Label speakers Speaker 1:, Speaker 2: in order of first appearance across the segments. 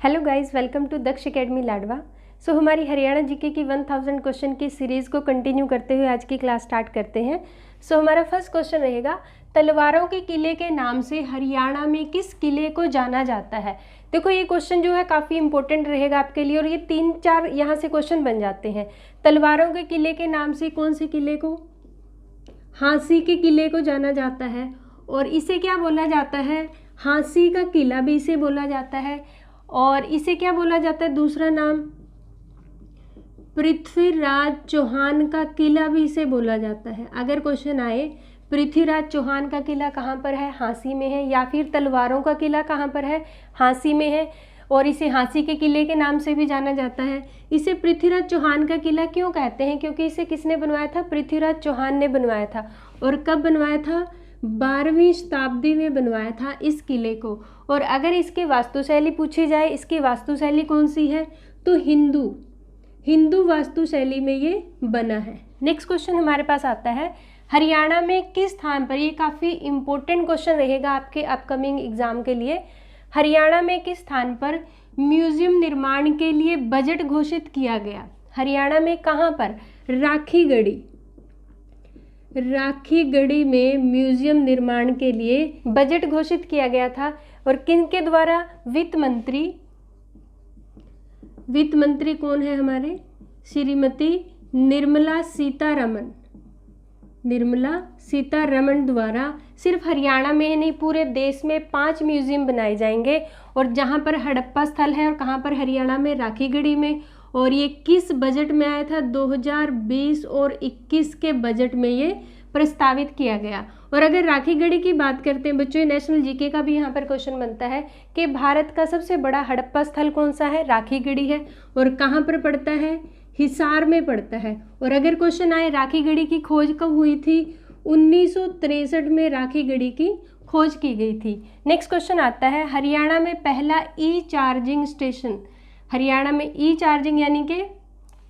Speaker 1: Hello guys, welcome to Daksh academy Ladwa. हमारी Haryana GK की 1000 question की सीरीज़ को कंटिन्यू करते हुए आज की क्लास स्टार्ट करते हैं। हमारा फर्स्ट क्वेश्चन रहेगा, तलवारों के किले के नाम से हरियाणा में किस किले को जाना जाता है। देखो ये क्वेश्चन जो है काफ़ी इंपॉर्टेंट रहेगा आपके लिए और ये 3-4 यहाँ से क्वेश्चन बन जाते हैं। तलवारों के किले के नाम से कौन से किले को? हाँसी के किले को जाना जाता है और इसे क्या बोला जाता है? हाँसी का किला भी इसे बोला जाता है। और इसे क्या बोला जाता है? दूसरा नाम पृथ्वीराज चौहान का किला भी इसे बोला जाता है। अगर क्वेश्चन आए पृथ्वीराज चौहान का किला कहाँ पर है? हाँसी में है। या फिर तलवारों का किला कहाँ पर है? हाँसी में है। और इसे हाँसी के किले के नाम से भी जाना जाता है। इसे पृथ्वीराज चौहान का किला क्यों कहते हैं? क्योंकि इसे किसने बनवाया था? पृथ्वीराज चौहान ने बनवाया था। और कब बनवाया था? 12वीं शताब्दी में बनवाया था इस किले को। और अगर इसकी वास्तुशैली पूछी जाए, इसकी वास्तुशैली कौन सी है? तो हिंदू वास्तुशैली में ये बना है। नेक्स्ट क्वेश्चन हमारे पास आता है, हरियाणा में किस स्थान पर, ये काफ़ी इंपॉर्टेंट क्वेश्चन रहेगा आपके अपकमिंग एग्जाम के लिए, हरियाणा में किस स्थान पर म्यूजियम निर्माण के लिए बजट घोषित किया गया? हरियाणा में कहाँ पर? राखीगढ़ी में म्यूजियम निर्माण के लिए बजट घोषित किया गया था। और किन के द्वारा? वित्त मंत्री कौन है हमारे? श्रीमती निर्मला सीतारमण द्वारा। सिर्फ हरियाणा में ही नहीं, पूरे देश में 5 म्यूजियम बनाए जाएंगे। और जहाँ पर हड़प्पा स्थल है और कहाँ पर? हरियाणा में, राखीगढ़ी में। और ये किस बजट में आया था? 2020 और 21 के बजट में ये प्रस्तावित किया गया। और अगर राखीगढ़ी की बात करते हैं बच्चों, नेशनल जीके का भी यहाँ पर क्वेश्चन बनता है कि भारत का सबसे बड़ा हड़प्पा स्थल कौन सा है? राखीगढ़ी है। और कहाँ पर पड़ता है? हिसार में पड़ता है। और अगर क्वेश्चन आए राखीगढ़ी की खोज कब हुई थी? 1963 में राखीगढ़ी की खोज की गई थी। नेक्स्ट क्वेश्चन आता है, हरियाणा में पहला ई चार्जिंग स्टेशन, हरियाणा में ई चार्जिंग यानी कि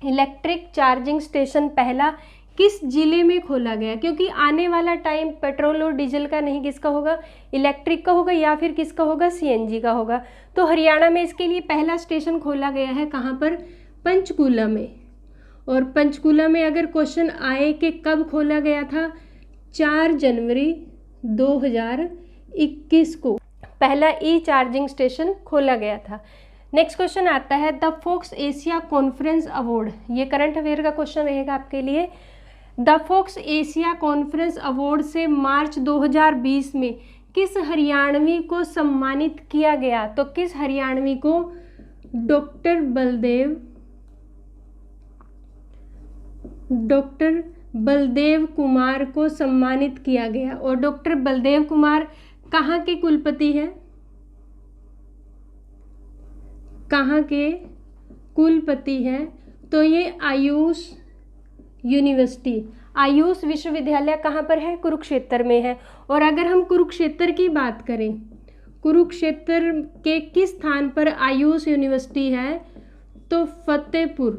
Speaker 1: इलेक्ट्रिक चार्जिंग स्टेशन पहला किस जिले में खोला गया? क्योंकि आने वाला टाइम पेट्रोल और डीजल का नहीं, किसका होगा? इलेक्ट्रिक का होगा या फिर किसका होगा? सीएनजी का होगा। तो हरियाणा में इसके लिए पहला स्टेशन खोला गया है। कहाँ पर? पंचकूला में। और पंचकूला में अगर क्वेश्चन आए कि कब खोला गया था? 4 जनवरी 2021 को पहला ई चार्जिंग स्टेशन खोला गया था। नेक्स्ट क्वेश्चन आता है, the folks Asia conference award, ये करंट अफेयर का क्वेश्चन रहेगा आपके लिए। The folks Asia conference award से मार्च 2020 में किस हरियाणवी को सम्मानित किया गया? तो किस हरियाणवी को? डॉक्टर बलदेव कुमार को सम्मानित किया गया। और डॉक्टर बलदेव कुमार कहाँ के कुलपति हैं? कहाँ के कुलपति हैं? तो ये आयुष विश्वविद्यालय कहाँ पर है? कुरुक्षेत्र में है। और अगर हम कुरुक्षेत्र की बात करें, कुरुक्षेत्र के किस स्थान पर आयुष यूनिवर्सिटी है? तो फतेहपुर।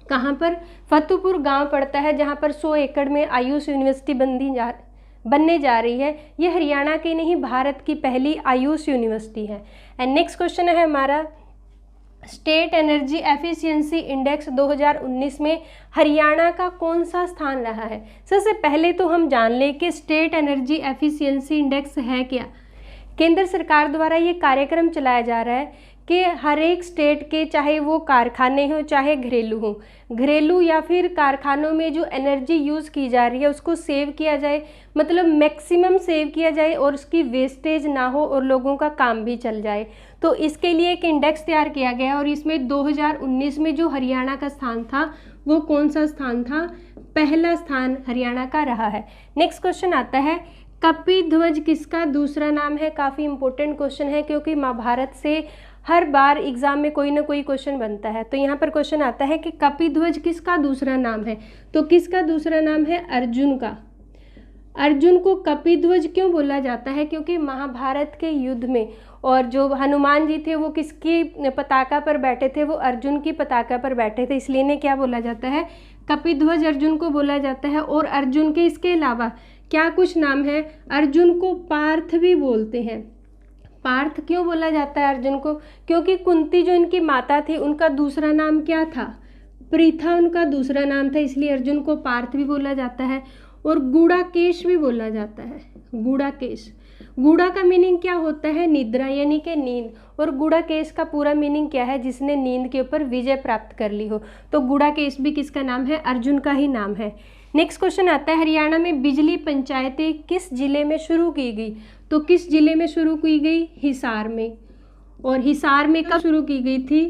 Speaker 1: कहाँ पर? फतेहपुर गांव पड़ता है जहाँ पर 100 एकड़ में आयुष यूनिवर्सिटी बनने जा रही है। ये हरियाणा की नहीं, भारत की पहली आयुष यूनिवर्सिटी है। एंड नेक्स्ट क्वेश्चन है हमारा, स्टेट एनर्जी एफिशिएंसी इंडेक्स 2019 में हरियाणा का कौन सा स्थान रहा है? सबसे पहले तो हम जान लें कि स्टेट एनर्जी एफिशिएंसी इंडेक्स है क्या। केंद्र सरकार द्वारा ये कार्यक्रम चलाया जा रहा है कि हर एक स्टेट के, चाहे वो कारखाने हो चाहे घरेलू या फिर कारखानों में जो एनर्जी यूज़ की जा रही है उसको सेव किया जाए, मतलब मैक्सिमम सेव किया जाए और उसकी वेस्टेज ना हो और लोगों का काम भी चल जाए। तो इसके लिए एक इंडेक्स तैयार किया गया और इसमें 2019 में जो हरियाणा का स्थान था वो कौन सा स्थान था? पहला स्थान हरियाणा का रहा है। नेक्स्ट क्वेश्चन आता है, कपिध्वज किसका दूसरा नाम है? काफ़ी इंपॉर्टेंट क्वेश्चन है क्योंकि महाभारत से हर बार एग्जाम में कोई ना कोई क्वेश्चन बनता है। तो यहाँ पर क्वेश्चन आता है कि कपिध्वज किसका दूसरा नाम है? तो किसका दूसरा नाम है? अर्जुन का। अर्जुन को कपिध्वज क्यों बोला जाता है? क्योंकि महाभारत के युद्ध में और जो हनुमान जी थे वो किसकी पताका पर बैठे थे? वो अर्जुन की पताका पर बैठे थे, इसलिए इन्हें क्या बोला जाता है? कपिध्वज अर्जुन को बोला जाता है। और अर्जुन के इसके अलावा क्या कुछ नाम है? अर्जुन को पार्थ भी बोलते हैं। पार्थ क्यों बोला जाता है अर्जुन को? क्योंकि कुंती जो इनकी माता थी उनका दूसरा नाम क्या था? प्रीथा उनका दूसरा नाम था, इसलिए अर्जुन को पार्थ भी बोला जाता है। और गुड़ाकेश भी बोला जाता है, गुड़ाकेश। गुड़ा का मीनिंग क्या होता है? निद्रा यानी कि नींद। और गुड़ाकेश का पूरा मीनिंग क्या है? जिसने नींद के ऊपर विजय प्राप्त कर ली हो। तो गुड़ाकेश भी किसका नाम है? अर्जुन का ही नाम है। नेक्स्ट क्वेश्चन आता है, हरियाणा में बिजली पंचायतें किस जिले में शुरू की गई? तो किस जिले में शुरू की गई? हिसार में। और हिसार में कब शुरू की गई थी?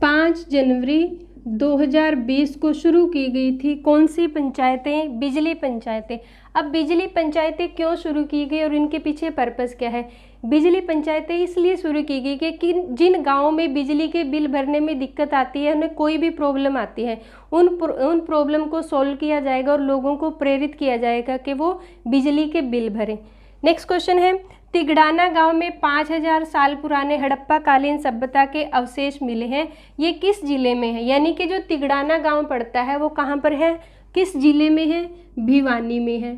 Speaker 1: 5 जनवरी 2020 को शुरू की गई थी। कौन सी पंचायतें? बिजली पंचायतें। अब बिजली पंचायतें क्यों शुरू की गई और इनके पीछे पर्पस क्या है? बिजली पंचायतें इसलिए शुरू की गई कि जिन गांवों में बिजली के बिल भरने में दिक्कत आती है, उन्हें कोई भी प्रॉब्लम आती है, उन प्रॉब्लम को सॉल्व किया जाएगा और लोगों को प्रेरित किया जाएगा कि वो बिजली के बिल भरें। नेक्स्ट क्वेश्चन है, तिगड़ाना गांव में 5000 साल पुराने हड़प्पा कालीन सभ्यता के अवशेष मिले हैं। ये किस जिले में है? यानी कि जो तिगड़ाना गांव पड़ता है वो कहाँ पर है? किस जिले में है? भिवानी में है।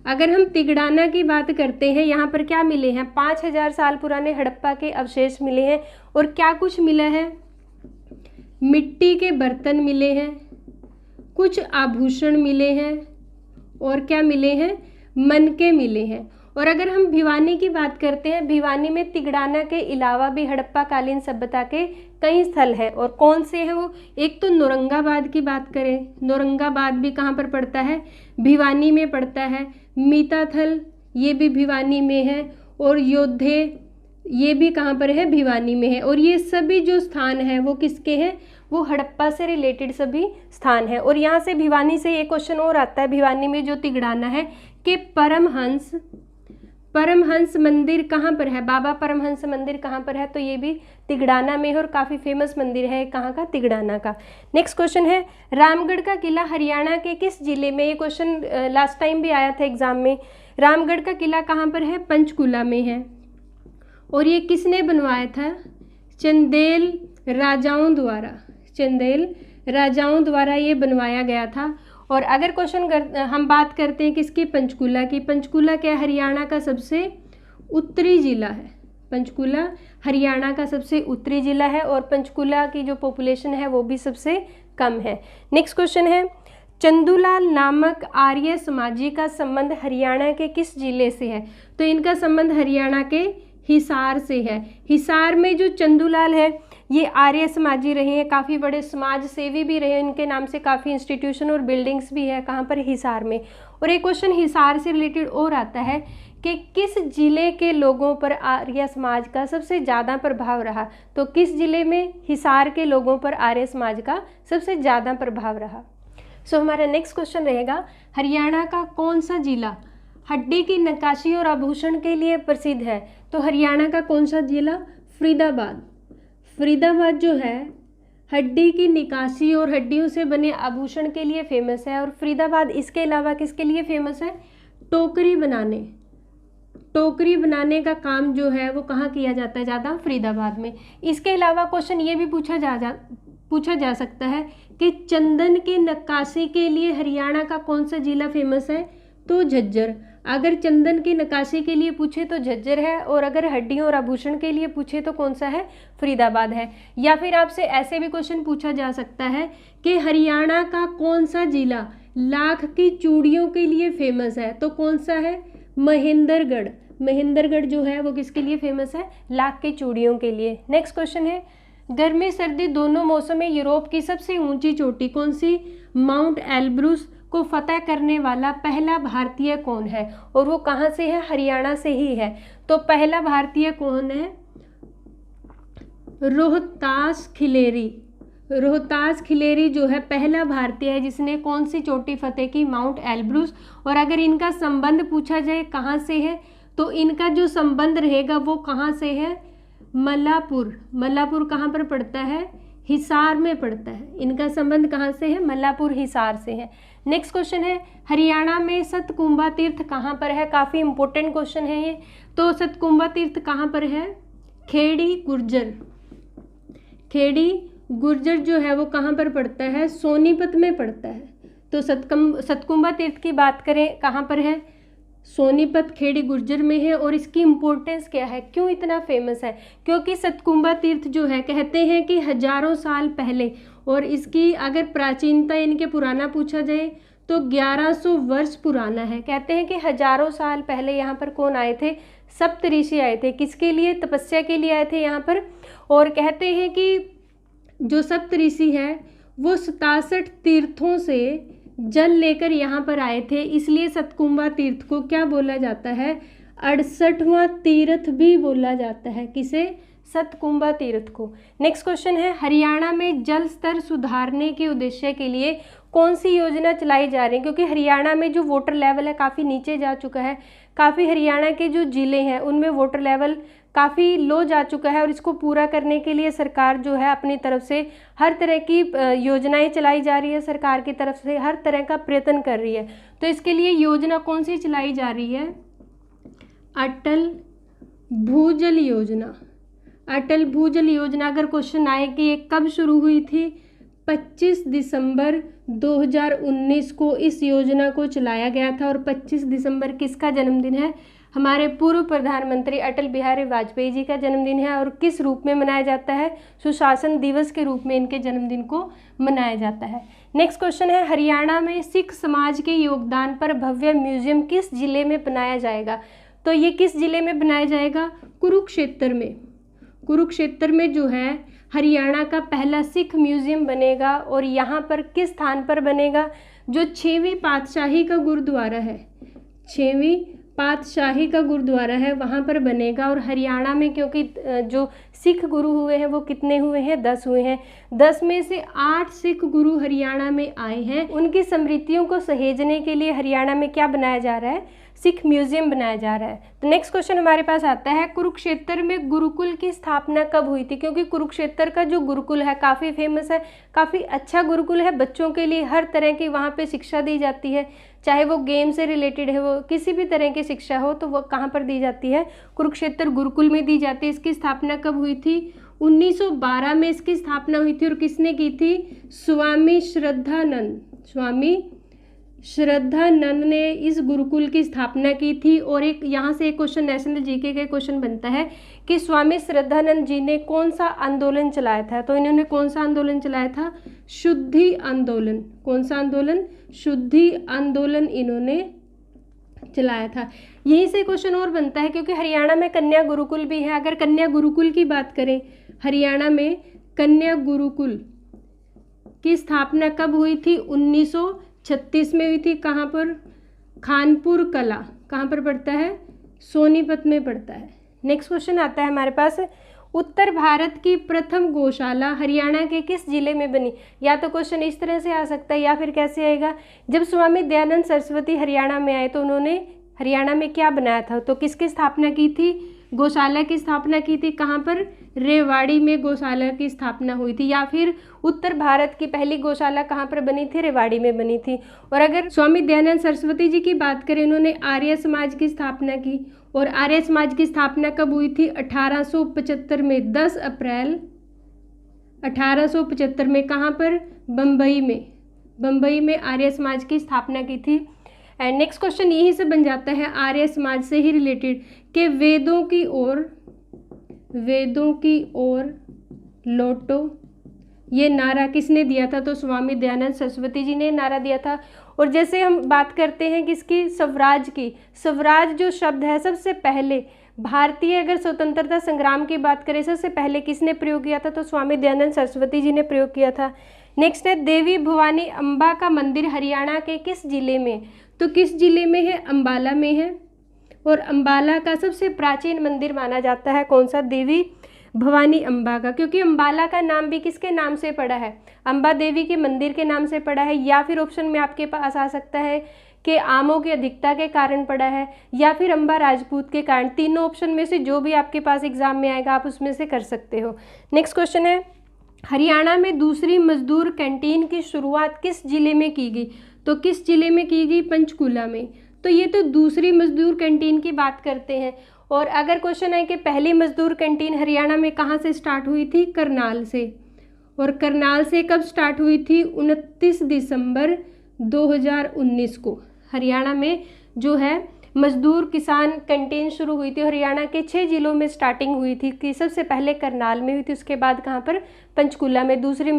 Speaker 1: अगर हम तिगड़ाना की बात करते हैं, यहाँ पर क्या मिले हैं? 5000 साल पुराने हड़प्पा के अवशेष मिले हैं। और क्या कुछ मिला है? मिट्टी के बर्तन मिले हैं, कुछ आभूषण मिले हैं, और क्या मिले हैं? मनके मिले हैं। और अगर हम भिवानी की बात करते हैं, भिवानी में तिगड़ाना के अलावा भी हड़प्पा कालीन सभ्यता के कई स्थल हैं। और कौन से हैं वो? एक तो नौरंगाबाद की बात करें, नौरंगाबाद भी कहाँ पर पड़ता है? भिवानी में पड़ता है। मीताथल ये भी भिवानी में है। और योद्धे ये भी कहाँ पर है? भिवानी में है। और ये सभी जो स्थान हैं वो किसके हैं? वो हड़प्पा से रिलेटेड सभी स्थान हैं। और यहाँ से भिवानी से एक क्वेश्चन और आता है, भिवानी में जो तिगड़ाना है कि परमहंस मंदिर कहाँ पर है? बाबा परमहंस मंदिर कहाँ पर है? तो ये भी तिगड़ाना में है और काफ़ी फेमस मंदिर है। कहाँ का? तिगड़ाना का। नेक्स्ट क्वेश्चन है, रामगढ़ का किला हरियाणा के किस जिले में? ये क्वेश्चन लास्ट टाइम भी आया था एग्जाम में। रामगढ़ का किला कहाँ पर है? पंचकुला में है। और ये किसने बनवाया था? चंदेल राजाओं द्वारा। चंदेल राजाओं द्वारा ये बनवाया गया था। और अगर क्वेश्चन हम बात करते हैं किसकी? पंचकुला की। पंचकुला क्या? हरियाणा का सबसे उत्तरी जिला है। पंचकुला हरियाणा का सबसे उत्तरी जिला है और पंचकुला की जो पॉपुलेशन है वो भी सबसे कम है। नेक्स्ट क्वेश्चन है, चंदूलाल नामक आर्य समाजी का संबंध हरियाणा के किस जिले से है? तो इनका संबंध हरियाणा के हिसार से है। हिसार में जो चंदूलाल है ये आर्य समाजी रहे हैं, काफ़ी बड़े समाज सेवी भी रहे, इनके नाम से काफ़ी इंस्टीट्यूशन और बिल्डिंग्स भी है। कहाँ पर? हिसार में। और एक क्वेश्चन हिसार से रिलेटेड और आता है कि किस जिले के लोगों पर आर्य समाज का सबसे ज़्यादा प्रभाव रहा? तो किस जिले में? हिसार के लोगों पर आर्य समाज का सबसे ज़्यादा प्रभाव रहा। सो हमारा नेक्स्ट क्वेश्चन रहेगा, हरियाणा का कौन सा जिला हड्डी की नक्काशी और आभूषण के लिए प्रसिद्ध है? तो हरियाणा का कौन सा जिला? फरीदाबाद। फरीदाबाद जो है हड्डी की निकासी और हड्डियों से बने आभूषण के लिए फेमस है। और फरीदाबाद इसके अलावा किसके लिए फेमस है? टोकरी बनाने। टोकरी बनाने का काम जो है वो कहाँ किया जाता है ज़्यादा? फरीदाबाद में। इसके अलावा क्वेश्चन ये भी पूछा जा सकता है कि चंदन की नक्काशी के लिए हरियाणा का कौन सा जिला फेमस है? तो झज्जर। अगर चंदन की नक्काशी के लिए पूछे तो झज्जर है, और अगर हड्डियों और आभूषण के लिए पूछे तो कौन सा है? फरीदाबाद है। या फिर आपसे ऐसे भी क्वेश्चन पूछा जा सकता है कि हरियाणा का कौन सा जिला लाख की चूड़ियों के लिए फेमस है? तो कौन सा है? महेंद्रगढ़। महेंद्रगढ़ जो है वो किसके लिए फेमस है? लाख की चूड़ियों के लिए। नेक्स्ट क्वेश्चन है, गर्मी सर्दी दोनों मौसम में यूरोप की सबसे ऊंची चोटी कौन सी? माउंट एल्ब्रूस को फतह करने वाला पहला भारतीय कौन है? और वो कहाँ से है? हरियाणा से ही है। तो पहला भारतीय कौन है? रोहतास खिलेरी। रोहतास खिलेरी जो है पहला भारतीय है जिसने कौन सी चोटी फतेह की? Mount Elbrus. और अगर इनका संबंध पूछा जाए कहाँ से है, तो इनका जो संबंध रहेगा वो कहाँ से है? मल्लापुर। मल्लापुर कहाँ पर पड़ता है? हिसार में पड़ता है। इनका संबंध कहाँ से है? मल्लापुर हिसार से है। नेक्स्ट क्वेश्चन है, हरियाणा में सतकुंभा तीर्थ कहाँ पर है? काफ़ी इंपॉर्टेंट क्वेश्चन है ये। तो सतकुंभा तीर्थ कहाँ पर है? खेड़ी गुर्जर। खेड़ी गुर्जर जो है वो कहाँ पर पड़ता है? सोनीपत में पड़ता है। तो सतकुंभा तीर्थ की बात करें कहाँ पर है? सोनीपत खेड़ी गुर्जर में है। और इसकी इम्पोर्टेंस क्या है, क्यों इतना फेमस है? क्योंकि सतकुंबा तीर्थ जो है कहते हैं कि हजारों साल पहले, और इसकी अगर प्राचीनता इनके पुराना पूछा जाए तो 1100 वर्ष पुराना है। कहते हैं कि हजारों साल पहले यहाँ पर कौन आए थे? सप्तऋषि आए थे। किसके लिए? तपस्या के लिए आए थे यहाँ पर। और कहते हैं कि जो सप्तऋषि है वो 67 तीर्थों से जल लेकर यहाँ पर आए थे, इसलिए सतकुंबा तीर्थ को क्या बोला जाता है? 68वां तीर्थ भी बोला जाता है। किसे? सतकुंबा तीर्थ को। नेक्स्ट क्वेश्चन है, हरियाणा में जल स्तर सुधारने के उद्देश्य के लिए कौन सी योजना चलाई जा रही है? क्योंकि हरियाणा में जो वाटर लेवल है काफ़ी नीचे जा चुका है। काफ़ी हरियाणा के जो ज़िले हैं उनमें वाटर लेवल काफ़ी लो जा चुका है, और इसको पूरा करने के लिए सरकार जो है अपनी तरफ से हर तरह की योजनाएं चलाई जा रही है। सरकार की तरफ से हर तरह का प्रयत्न कर रही है। तो इसके लिए योजना कौन सी चलाई जा रही है? अटल भूजल योजना। अटल भूजल योजना अगर क्वेश्चन आए कि ये कब शुरू हुई थी? 25 दिसंबर 2019 को इस योजना को चलाया गया था। और 25 दिसंबर किसका जन्मदिन है? हमारे पूर्व प्रधानमंत्री अटल बिहारी वाजपेयी जी का जन्मदिन है। और किस रूप में मनाया जाता है? सुशासन दिवस के रूप में इनके जन्मदिन को मनाया जाता है। नेक्स्ट क्वेश्चन है, हरियाणा में सिख समाज के योगदान पर भव्य म्यूजियम किस जिले में बनाया जाएगा? तो ये किस जिले में बनाया जाएगा? कुरुक्षेत्र में। कुरुक्षेत्र में जो है हरियाणा का पहला सिख म्यूजियम बनेगा। और यहाँ पर किस स्थान पर बनेगा? जो 6वीं पातशाही का गुरुद्वारा है, 6वीं पातशाही का गुरुद्वारा है, वहाँ पर बनेगा। और हरियाणा में क्योंकि जो सिख गुरु हुए हैं वो कितने हुए हैं? 10 हुए हैं। 10 में से 8 सिख गुरु हरियाणा में आए हैं। उनकी स्मृतियों को सहेजने के लिए हरियाणा में क्या बनाया जा रहा है? सिख म्यूजियम बनाया जा रहा है। तो नेक्स्ट क्वेश्चन हमारे पास आता है, कुरुक्षेत्र में गुरुकुल की स्थापना कब हुई थी? क्योंकि कुरुक्षेत्र का जो गुरुकुल है काफ़ी फेमस है, काफ़ी अच्छा गुरुकुल है। बच्चों के लिए हर तरह की वहाँ पे शिक्षा दी जाती है, चाहे वो गेम से रिलेटेड है, वो किसी भी तरह की शिक्षा हो तो वो कहाँ पर दी जाती है? कुरुक्षेत्र गुरुकुल में दी जाती है। इसकी स्थापना कब हुई थी? 1912 में इसकी स्थापना हुई थी। और किसने की थी? स्वामी श्रद्धानंद। स्वामी श्रद्धानंद ने इस गुरुकुल की स्थापना की थी। और एक यहाँ से एक क्वेश्चन नेशनल जीके का क्वेश्चन बनता है कि स्वामी श्रद्धानंद जी ने कौन सा आंदोलन चलाया था? तो इन्होंने कौन सा आंदोलन चलाया था? शुद्धि आंदोलन। कौन सा आंदोलन? शुद्धि आंदोलन इन्होंने चलाया था। यहीं से क्वेश्चन और बनता है, क्योंकि हरियाणा में कन्या गुरुकुल भी है। अगर कन्या गुरुकुल की बात करें, हरियाणा में कन्या गुरुकुल की स्थापना कब हुई थी? 1936 में हुई थी। कहाँ पर? खानपुर कला। कहाँ पर पड़ता है? सोनीपत में पड़ता है। नेक्स्ट क्वेश्चन आता है हमारे पास, उत्तर भारत की प्रथम गौशाला हरियाणा के किस जिले में बनी? या तो क्वेश्चन इस तरह से आ सकता है, या फिर कैसे आएगा, जब स्वामी दयानंद सरस्वती हरियाणा में आए तो उन्होंने हरियाणा में क्या बनाया था? तो किसकी स्थापना की थी? गौशाला की स्थापना की थी। कहाँ पर? रेवाड़ी में गौशाला की स्थापना हुई थी। या फिर उत्तर भारत की पहली गौशाला कहाँ पर बनी थी? रेवाड़ी में बनी थी। और अगर स्वामी दयानंद सरस्वती जी की बात करें, इन्होंने आर्य समाज की स्थापना की। और आर्य समाज की स्थापना कब हुई थी? 1875 में, 10 अप्रैल 1875 में। कहाँ पर? बम्बई में। बम्बई में आर्य समाज की स्थापना की थी। एंड नेक्स्ट क्वेश्चन यहीं से बन जाता है, आर्य समाज से ही रिलेटेड, कि वेदों की ओर लौटो, ये नारा किसने दिया था? तो स्वामी दयानंद सरस्वती जी ने नारा दिया था। और जैसे हम बात करते हैं किसकी? स्वराज की। स्वराज जो शब्द है सबसे पहले भारतीय अगर स्वतंत्रता संग्राम की बात करें, सबसे पहले किसने प्रयोग किया था? तो स्वामी दयानंद सरस्वती जी ने प्रयोग किया था। नेक्स्ट है, देवी भवानी अम्बा का मंदिर हरियाणा के किस जिले में? तो किस जिले में है? अम्बाला में है। और अम्बाला का सबसे प्राचीन मंदिर माना जाता है कौन सा? देवी भवानी अम्बा का। क्योंकि अम्बाला का नाम भी किसके नाम से पड़ा है? अम्बा देवी के मंदिर के नाम से पड़ा है। या फिर ऑप्शन में आपके पास आ सकता है कि आमों की अधिकता के कारण पड़ा है, या फिर अम्बा राजपूत के कारण। तीनों ऑप्शन में से जो भी आपके पास एग्जाम में आएगा आप उसमें से कर सकते हो। नेक्स्ट क्वेश्चन है, हरियाणा में दूसरी मजदूर कैंटीन की शुरुआत किस जिले में की गई? तो किस जिले में की गई? पंचकुला में। तो ये तो दूसरी मजदूर कैंटीन की बात करते हैं। और अगर क्वेश्चन है कि पहली मजदूर कैंटीन हरियाणा में कहाँ से स्टार्ट हुई थी? करनाल से। और करनाल से कब स्टार्ट हुई थी? 29 दिसंबर 2019 को हरियाणा में जो है मजदूर किसान कैंटीन शुरू हुई थी हरियाणा के 6 जिलों में स्टार्टिंग हुई थी कि सबसे पहले करनाल में हुई थी, उसके बाद कहाँ पर, पंचकूला में दूसरी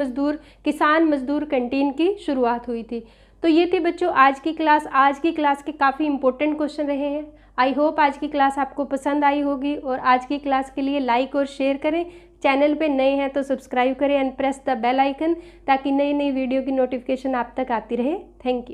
Speaker 1: किसान मजदूर कैंटीन की शुरुआत हुई थी। तो ये थी बच्चों आज की क्लास। आज की क्लास के काफ़ी इंपॉर्टेंट क्वेश्चन रहे हैं। आई होप आज की क्लास आपको पसंद आई होगी, और आज की क्लास के लिए लाइक और शेयर करें। चैनल पे नए हैं तो सब्सक्राइब करें and press the bell icon, ताकि नई नई वीडियो की नोटिफिकेशन आप तक आती रहे। Thank you.